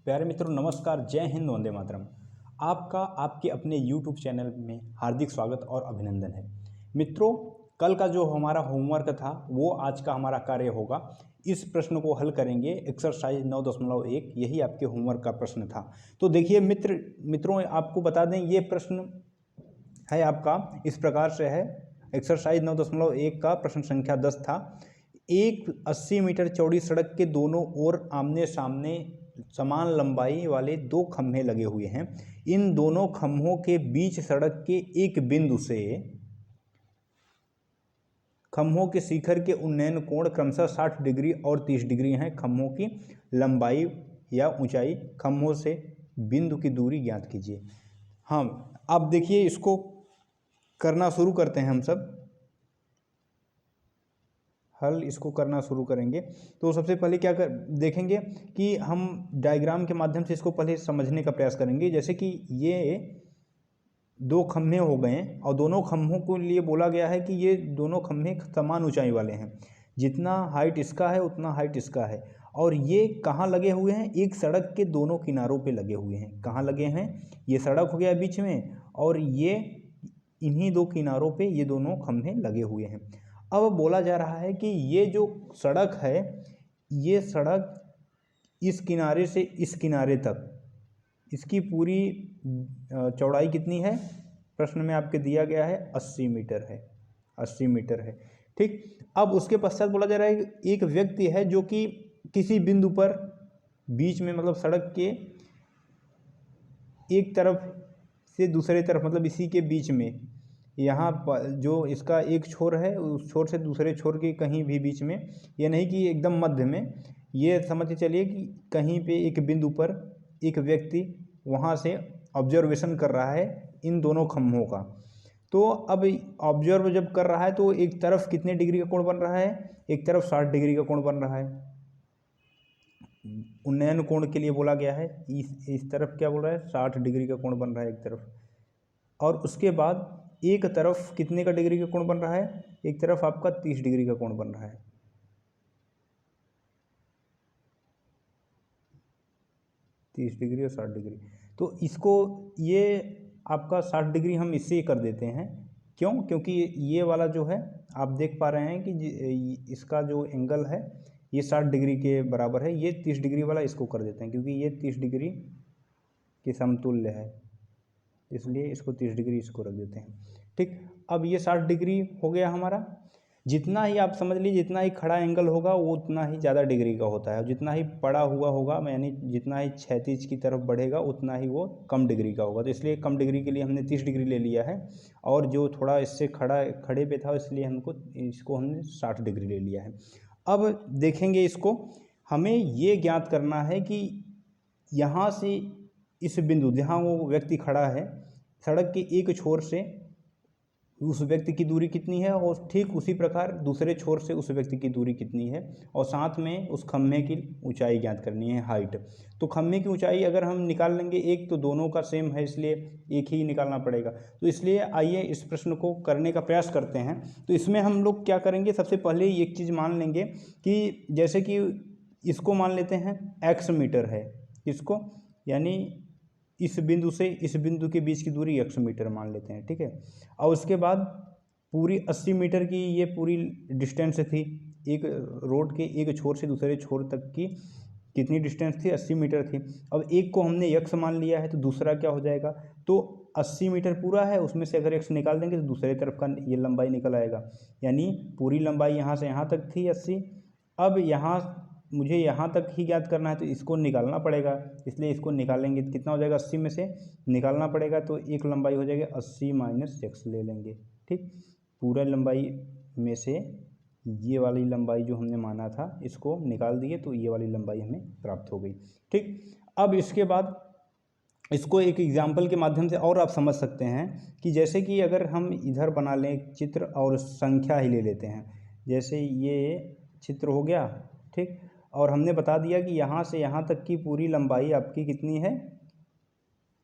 प्यारे मित्रों नमस्कार, जय हिंद, वंदे मातरम। आपका आपके अपने YouTube चैनल में हार्दिक स्वागत और अभिनंदन है। मित्रों, कल का जो हमारा होमवर्क था वो आज का हमारा कार्य होगा। इस प्रश्न को हल करेंगे, एक्सरसाइज 9.1, यही आपके होमवर्क का प्रश्न था। तो देखिए मित्रों आपको बता दें, ये प्रश्न है आपका इस प्रकार से है। एक्सरसाइज 9.1 का प्रश्न संख्या 10 था। एक 80 मीटर चौड़ी सड़क के दोनों ओर आमने सामने समान लंबाई वाले दो खंभे लगे हुए हैं। इन दोनों खंभों के बीच सड़क के एक बिंदु से खंभों के शिखर के उन्नयन कोण क्रमशः 60 डिग्री और 30 डिग्री हैं। खंभों की लंबाई या ऊंचाई, खंभों से बिंदु की दूरी ज्ञात कीजिए। हाँ, अब देखिए इसको करना शुरू करते हैं। हम सब हल इसको करना शुरू करेंगे। तो सबसे पहले क्या देखेंगे कि हम डायग्राम के माध्यम से इसको पहले समझने का प्रयास करेंगे। जैसे कि ये दो खंभे हो गए और दोनों खंभों को लिए बोला गया है कि ये दोनों खंभे समान ऊंचाई वाले हैं। जितना हाइट इसका है उतना हाइट इसका है। और ये कहाँ लगे हुए हैं? एक सड़क के दोनों किनारों पे लगे हुए हैं। कहाँ लगे हैं? ये सड़क हो गया बीच में, और ये इन्हीं दो किनारों पे ये दोनों खंभे लगे हुए हैं। अब बोला जा रहा है कि ये जो सड़क है, ये सड़क इस किनारे से इस किनारे तक, इसकी पूरी चौड़ाई कितनी है? प्रश्न में आपके दिया गया है 80 मीटर है। 80 मीटर है, ठीक। अब उसके पश्चात बोला जा रहा है कि एक व्यक्ति है जो कि किसी बिंदु पर बीच में, मतलब सड़क के एक तरफ से दूसरे तरफ, मतलब इसी के बीच में, यहाँ पर जो इसका एक छोर है उस छोर से दूसरे छोर के कहीं भी बीच में, ये नहीं कि एकदम मध्य में, ये समझ के चलिए कि कहीं पे एक बिंदु पर एक व्यक्ति वहाँ से ऑब्जर्वेशन कर रहा है इन दोनों खंभों का। तो अब ऑब्जर्व जब कर रहा है तो एक तरफ कितने डिग्री का कोण बन रहा है? एक तरफ 60 डिग्री का कोण बन रहा है। उन्नयन कोण के लिए बोला गया है। इस तरफ क्या बोल रहा है? 60 डिग्री का कोण बन रहा है एक तरफ। और उसके बाद एक तरफ कितने का डिग्री का कोण बन रहा है? एक तरफ आपका 30 डिग्री का कोण बन रहा है। 30 डिग्री और 60 डिग्री। तो इसको, ये आपका 60 डिग्री हम इससे कर देते हैं। क्यों? क्योंकि ये वाला जो है आप देख पा रहे हैं कि इसका जो एंगल है ये 60 डिग्री के बराबर है। ये 30 डिग्री वाला इसको कर देते हैं क्योंकि ये 30 डिग्री के समतुल्य है, इसलिए इसको 30 डिग्री इसको रख देते हैं, ठीक। अब ये 60 डिग्री हो गया हमारा। जितना ही आप समझ लीजिए, जितना ही खड़ा एंगल होगा वो उतना ही ज़्यादा डिग्री का होता है। जितना ही पड़ा हुआ होगा, यानी जितना ही क्षैतिज की तरफ बढ़ेगा उतना ही वो कम डिग्री का होगा। तो इसलिए कम डिग्री के लिए हमने 30 डिग्री ले लिया है, और जो थोड़ा इससे खड़े पे था इसलिए इसको हमने 60 डिग्री ले लिया है। अब देखेंगे इसको, हमें ये ज्ञात करना है कि यहाँ से इस बिंदु जहाँ वो व्यक्ति खड़ा है, सड़क के एक छोर से उस व्यक्ति की दूरी कितनी है, और ठीक उसी प्रकार दूसरे छोर से उस व्यक्ति की दूरी कितनी है, और साथ में उस खम्भे की ऊंचाई ज्ञात करनी है, हाइट। तो खम्भे की ऊंचाई अगर हम निकाल लेंगे, एक तो दोनों का सेम है इसलिए एक ही निकालना पड़ेगा। तो इसलिए आइए इस प्रश्न को करने का प्रयास करते हैं। तो इसमें हम लोग क्या करेंगे, सबसे पहले एक चीज़ मान लेंगे कि जैसे कि इसको मान लेते हैं x मीटर है, इसको यानी इस बिंदु से इस बिंदु के बीच की दूरी 100 मीटर मान लेते हैं, ठीक है। और उसके बाद पूरी 80 मीटर की ये पूरी डिस्टेंस थी। एक रोड के एक छोर से दूसरे छोर तक की कितनी डिस्टेंस थी? 80 मीटर थी। अब एक को हमने x मान लिया है, तो दूसरा क्या हो जाएगा? तो 80 मीटर पूरा है, उसमें से अगर x निकाल देंगे तो दूसरे तरफ का ये लंबाई निकल आएगा। यानी पूरी लंबाई यहाँ से यहाँ तक थी 80। अब यहाँ मुझे यहाँ तक ही ज्ञात करना है, तो इसको निकालना पड़ेगा। इसलिए इसको निकालेंगे तो कितना हो जाएगा? 80 में से निकालना पड़ेगा, तो एक लंबाई हो जाएगी 80 माइनस x ले लेंगे, ठीक। पूरा लंबाई में से ये वाली लंबाई जो हमने माना था इसको निकाल दिए, तो ये वाली लंबाई हमें प्राप्त हो गई, ठीक। अब इसके बाद इसको एक एग्जाम्पल के माध्यम से और आप समझ सकते हैं कि जैसे कि अगर हम इधर बना लें एक चित्र और संख्या ही ले लेते हैं। जैसे ये चित्र हो गया, ठीक, और हमने बता दिया कि यहाँ से यहाँ तक की पूरी लंबाई आपकी कितनी है?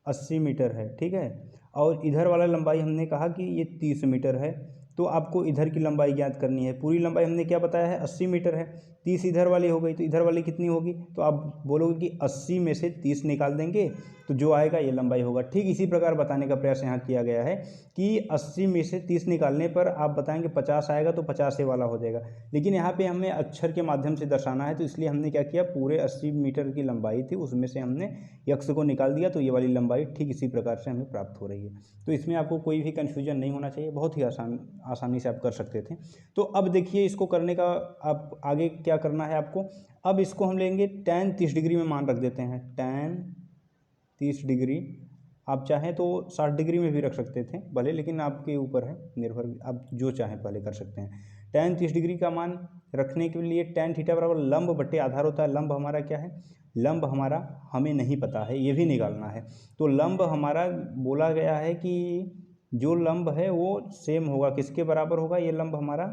80 मीटर है, ठीक है। और इधर वाला लंबाई हमने कहा कि ये 30 मीटर है। तो आपको इधर की लंबाई ज्ञात करनी है। पूरी लंबाई हमने क्या बताया है? 80 मीटर है। 30 इधर वाली हो गई, तो इधर वाली कितनी होगी, तो आप बोलोगे कि 80 में से 30 निकाल देंगे तो जो आएगा ये लंबाई होगा। ठीक इसी प्रकार बताने का प्रयास यहाँ किया गया है कि 80 में से 30 निकालने पर आप बताएंगे 50 आएगा तो 50 वाला हो जाएगा, लेकिन यहाँ पे हमें अक्षर के माध्यम से दर्शाना है, तो इसलिए हमने क्या किया, पूरे 80 मीटर की लंबाई थी उसमें से हमने यक्स को निकाल दिया, तो ये वाली लंबाई ठीक इसी प्रकार से हमें प्राप्त हो रही है। तो इसमें आपको कोई भी कन्फ्यूजन नहीं होना चाहिए, बहुत ही आसानी से आप कर सकते थे। तो अब देखिए इसको करने का आप आगे क्या करना है आपको, अब इसको हम लेंगे tan 30 डिग्री में मान रख देते हैं, tan 30 डिग्री, आप चाहें तो 60 डिग्री में भी रख सकते थे भले, लेकिन आपके ऊपर है निर्भर, आप जो चाहें पहले कर सकते हैं। tan 30 डिग्री का मान रखने के लिए tan थीटा बराबर लंब बटे आधार होता है। लंब हमारा क्या है, लंब हमारा हमें नहीं पता है, ये भी निकालना है। तो लंब हमारा बोला गया है कि जो लंब है वो सेम होगा, किसके बराबर होगा, ये लंब हमारा,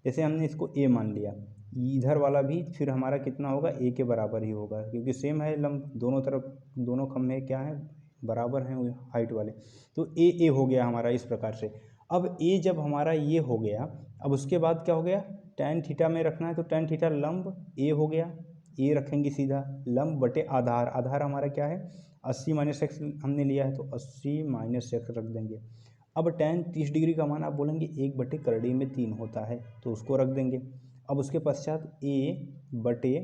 जैसे हमने इसको a मान लिया, इधर वाला भी फिर हमारा कितना होगा, a के बराबर ही होगा, क्योंकि सेम है लंब, दोनों तरफ दोनों खम्भे क्या हैं, बराबर हैं हाइट वाले। तो a हो गया हमारा इस प्रकार से। अब a जब हमारा ये हो गया, अब उसके बाद क्या हो गया, tan थीटा में रखना है, तो tan थीटा लंब a हो गया, a रखेंगे सीधा, लंब बटे आधार, आधार हमारा क्या है 80 माइनस एक्स हमने लिया है, तो 80 माइनस एक्स रख देंगे। अब tan 30 डिग्री का मान आप बोलेंगे 1/3 में 3 होता है, तो उसको रख देंगे। अब उसके पश्चात a बटे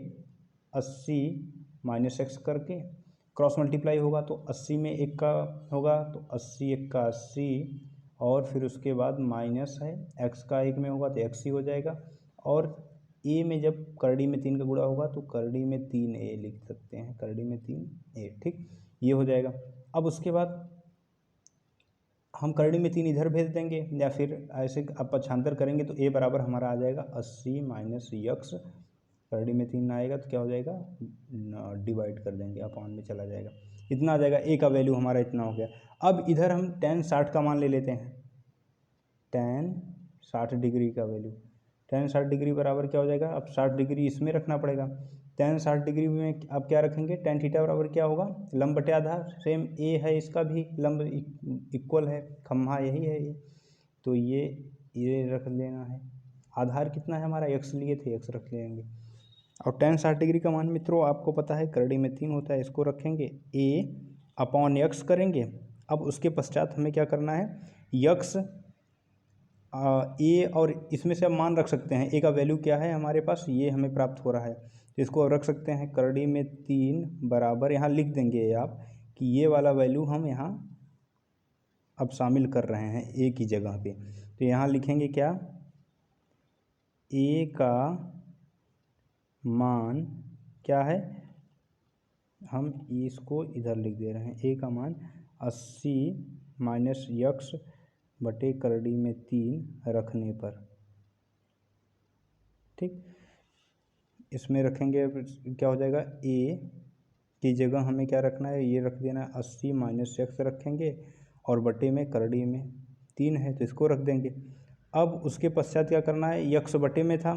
80 माइनस एक्स करके क्रॉस मल्टीप्लाई होगा, तो 80 में 1 का होगा, तो 80 1 का 80, और फिर उसके बाद माइनस है x का 1 में होगा तो x ही हो जाएगा, और a में जब करड़ी में 3 का गुणा होगा तो करड़ी में 3a लिख सकते हैं, करड़ी में 3a, ठीक, ये हो जाएगा। अब उसके बाद हम करड़ी में 3 इधर भेज देंगे, या फिर ऐसे आप पक्षांतर करेंगे तो a बराबर हमारा आ जाएगा 80 माइनस यक्स, करड़ी में 3 आएगा तो क्या हो जाएगा, डिवाइड कर देंगे, अपॉन में चला जाएगा, इतना आ जाएगा, a का वैल्यू हमारा इतना हो गया। अब इधर हम tan 60 का मान ले लेते हैं, tan 60 डिग्री का वैल्यू, tan 60 डिग्री बराबर क्या हो जाएगा, अब 60 डिग्री इसमें रखना पड़ेगा, tan 60 डिग्री में आप क्या रखेंगे, tan थीटा बराबर क्या होगा, लंब बटे आधार, सेम a है, इसका भी लंब इक्वल है, खम्भा यही है ये, तो ये रख लेना है। आधार कितना है हमारा, x लिए थे, x रख लेंगे। और tan 60 डिग्री का मान मित्रों आपको पता है करड़ी में 3 होता है, इसको रखेंगे a/x करेंगे। अब उसके पश्चात हमें क्या करना है, यक्स ए, और इसमें से आप मान रख सकते हैं ए का वैल्यू क्या है हमारे पास, ये हमें प्राप्त हो रहा है, तो इसको रख सकते हैं करड़ी में 3 बराबर, यहाँ लिख देंगे आप कि ये वाला वैल्यू हम यहाँ अब शामिल कर रहे हैं ए की जगह पे, तो यहाँ लिखेंगे क्या, ए का मान क्या है, हम इसको इधर लिख दे रहे हैं, ए का मान 80 माइनस यक्स बटे करड़ी में 3 रखने पर, ठीक, इसमें रखेंगे क्या हो जाएगा, ए की जगह हमें क्या रखना है, ये रख देना है 80 माइनस एक्स रखेंगे, और बटे में करड़ी में 3 है तो इसको रख देंगे। अब उसके पश्चात क्या करना है, यक्स बटे में था,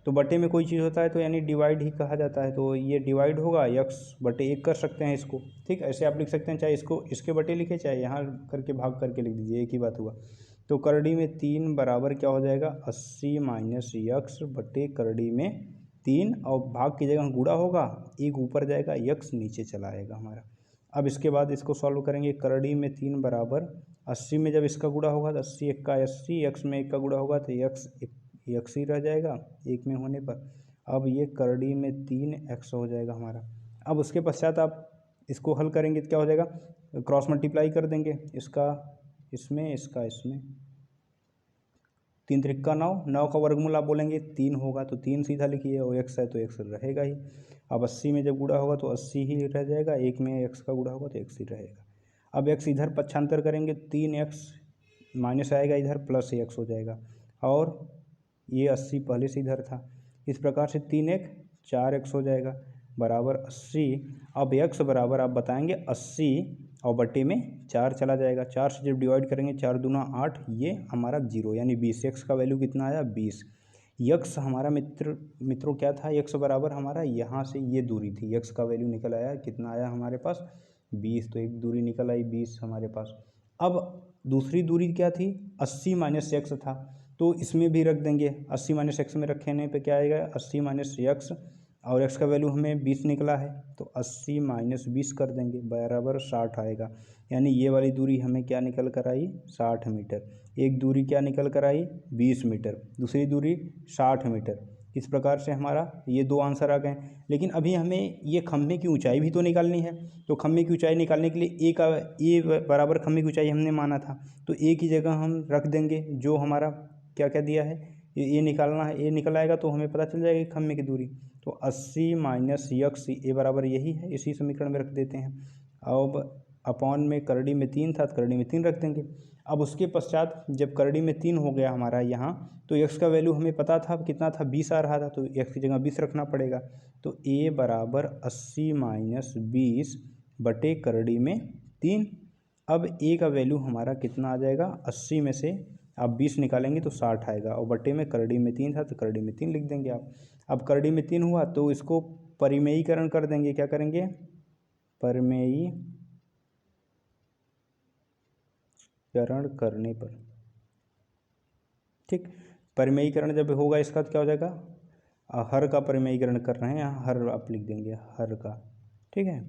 तो बटे में कोई चीज़ होता है तो यानी डिवाइड ही कहा जाता है, तो ये डिवाइड होगा, यक्स बटे 1 कर सकते हैं इसको, ठीक, ऐसे आप लिख सकते हैं, चाहे इसको इसके बटे लिखे, चाहे यहाँ करके भाग करके लिख दीजिए, एक ही बात हुआ। तो करड़ी में 3 बराबर क्या हो जाएगा, 80 माइनस यक्स बटे करड़ी में 3, और भाग की जगह गुणा होगा, एक ऊपर जाएगा, यक्स नीचे चला आएगा हमारा। अब इसके बाद इसको सॉल्व करेंगे, करड़ी में 3 बराबर 80 में जब इसका गुणा होगा तो 80 1 का 80, यक्स में 1 का गुणा होगा तो यक्स ही रह जाएगा 1 में होने पर। अब ये करड़ी में 3x हो जाएगा हमारा। अब उसके पश्चात आप इसको हल करेंगे तो क्या हो जाएगा, क्रॉस मल्टीप्लाई कर देंगे, इसका इसमें, इसका इसमें, 3 त्रिक का 9, 9 का वर्गमूल आप बोलेंगे 3 होगा तो 3 सीधा लिखिए, और x है तो x रहेगा ही। अब 80 में जब गुणा होगा तो 80 ही रह जाएगा, 1 में x का गुणा होगा तो x ही रहेगा। अब x इधर पक्षांतर करेंगे, 3x माइनस आएगा इधर, प्लस x हो जाएगा, और ये 80 पहले से इधर था, इस प्रकार से 3x 4x हो जाएगा बराबर 80। अब x बराबर आप बताएंगे 80 और बटे में 4 चला जाएगा, 4 से जब डिवाइड करेंगे 4 दूना 8, ये हमारा 0 यानी 20, x का वैल्यू कितना आया 20। यक्स हमारा मित्रों क्या था, यक्स बराबर हमारा यहाँ से ये दूरी थी, यक्स का वैल्यू निकल आया, कितना आया हमारे पास 20, तो एक दूरी निकल आई 20 हमारे पास। अब दूसरी दूरी क्या थी, 80 माइनस एक्स था, तो इसमें भी रख देंगे 80 माइनस एक्स में रखने पे क्या आएगा 80 माइनस एक्स, और एक्स का वैल्यू हमें 20 निकला है तो 80 माइनस 20 कर देंगे बराबर 60 आएगा। यानी ये वाली दूरी हमें क्या निकल कर आई 60 मीटर। एक दूरी क्या निकल कर आई 20 मीटर, दूसरी दूरी 60 मीटर। इस प्रकार से हमारा ये दो आंसर आ गए। लेकिन अभी हमें ये खम्भे की ऊंचाई भी तो निकालनी है, तो खम्भे की ऊंचाई निकालने के लिए ए बराबर खम्भे की ऊंचाई हमने माना था, तो ए की जगह हम रख देंगे जो हमारा क्या क्या दिया है, ये निकालना है, ये निकल आएगा तो हमें पता चल जाएगी खम्भे की दूरी। तो 80 माइनस यक्स ए बराबर यही है, इसी समीकरण में रख देते हैं। अब अपॉन में करड़ी में 3 था तो करड़ी में 3 रख देंगे। अब उसके पश्चात जब करड़ी में 3 हो गया हमारा यहाँ, तो एक्स का वैल्यू हमें पता था कितना था 20 आ रहा था, तो एक्स की जगह 20 रखना पड़ेगा। तो ए बराबर 80 माइनस 20 बटे करड़ी में 3। अब ए का वैल्यू हमारा कितना आ जाएगा 80 में से आप 20 निकालेंगे तो 60 आएगा, और बटे में करड़ी में 3 था तो करड़ी में 3 लिख देंगे आप। अब करड़ी में 3 हुआ तो इसको परिमेयीकरण कर देंगे, क्या करेंगे परिमेयीकरण करने पर, ठीक। परिमेयीकरण जब होगा इसका तो क्या हो जाएगा, हर का परिमेयीकरण कर रहे हैं, यहाँ हर आप लिख देंगे हर का, ठीक है।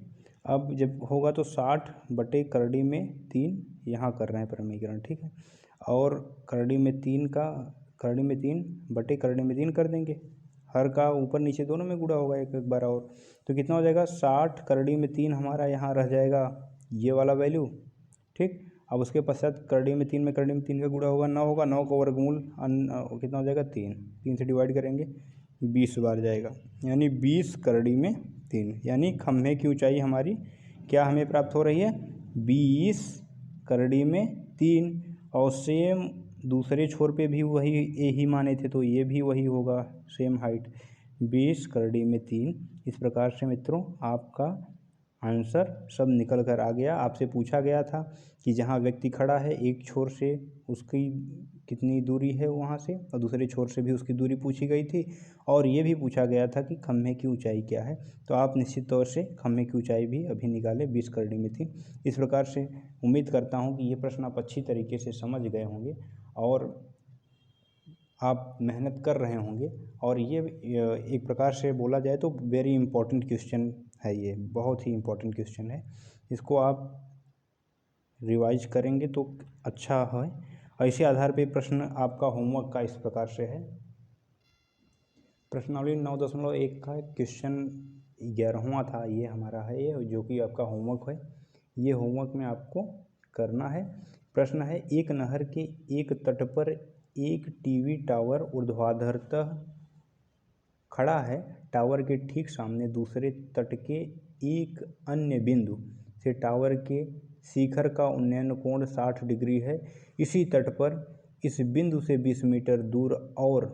अब जब होगा तो 60 बटे करड़ी में 3 यहाँ कर रहे हैं परिमेयीकरण, ठीक है। और करड़ी में 3 का करड़ी में 3 बटे करड़ी में 3 कर देंगे, हर का ऊपर नीचे दोनों में गुणा होगा एक एक बार और, तो कितना हो जाएगा 60 करड़ी में 3 हमारा यहाँ रह जाएगा ये वाला वैल्यू, ठीक। अब उसके पश्चात करड़ी में 3 करड़ी में 3 का गुणा होगा 9 होगा, 9 का वर्गमूल कितना हो जाएगा 3 से डिवाइड करेंगे 20 बार जाएगा, यानी 20 करड़ी में 3, यानी खम्भे की ऊंचाई हमारी क्या हमें प्राप्त हो रही है 20 करड़ी में 3। और सेम दूसरे छोर पे भी वही ए ही माने थे तो ये भी वही होगा सेम हाइट 20 करड़ी में 3। इस प्रकार से मित्रों आपका आंसर सब निकल कर आ गया। आपसे पूछा गया था कि जहाँ व्यक्ति खड़ा है एक छोर से उसकी कितनी दूरी है वहाँ से, और दूसरे छोर से भी उसकी दूरी पूछी गई थी, और ये भी पूछा गया था कि खम्भे की ऊंचाई क्या है। तो आप निश्चित तौर से खम्भे की ऊंचाई भी अभी निकाले 20 करड़ी में 3। इस प्रकार से उम्मीद करता हूँ कि ये प्रश्न आप अच्छी तरीके से समझ गए होंगे और आप मेहनत कर रहे होंगे, और ये एक प्रकार से बोला जाए तो वेरी इम्पोर्टेंट क्वेश्चन है, ये बहुत ही इम्पोर्टेंट क्वेश्चन है। इसको आप रिवाइज करेंगे तो अच्छा है। ऐसे आधार पे प्रश्न आपका होमवर्क का इस प्रकार से है। प्रश्नावली 9.1 का क्वेश्चन 11वां था ये हमारा है, ये जो कि आपका होमवर्क है। ये होमवर्क में आपको करना है। प्रश्न है एक नहर के एक तट पर एक टीवी टावर ऊर्ध्वाधरतः खड़ा है, टावर के ठीक सामने दूसरे तट के एक अन्य बिंदु से टावर के शिखर का उन्नयन कोण 60 डिग्री है। इसी तट पर इस बिंदु से 20 मीटर दूर और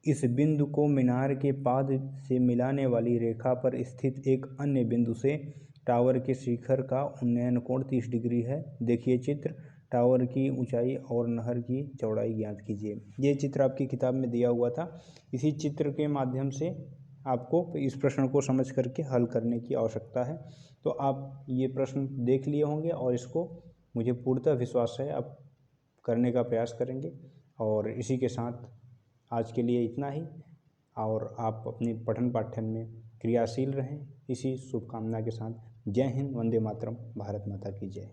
इस बिंदु को मीनार के पाद से मिलाने वाली रेखा पर स्थित एक अन्य बिंदु से टावर के शिखर का उन्नयन कोण 30 डिग्री है। देखिए चित्र, टावर की ऊंचाई और नहर की चौड़ाई ज्ञात कीजिए। ये चित्र आपकी किताब में दिया हुआ था। इसी चित्र के माध्यम से आपको इस प्रश्न को समझ करके हल करने की आवश्यकता है। तो आप ये प्रश्न देख लिए होंगे और इसको मुझे पूर्णतः विश्वास है आप करने का प्रयास करेंगे। और इसी के साथ आज के लिए इतना ही, और आप अपनी पठन पाठन में क्रियाशील रहें, इसी शुभकामना के साथ जय हिंद, वंदे मातरम, भारत माता की जय।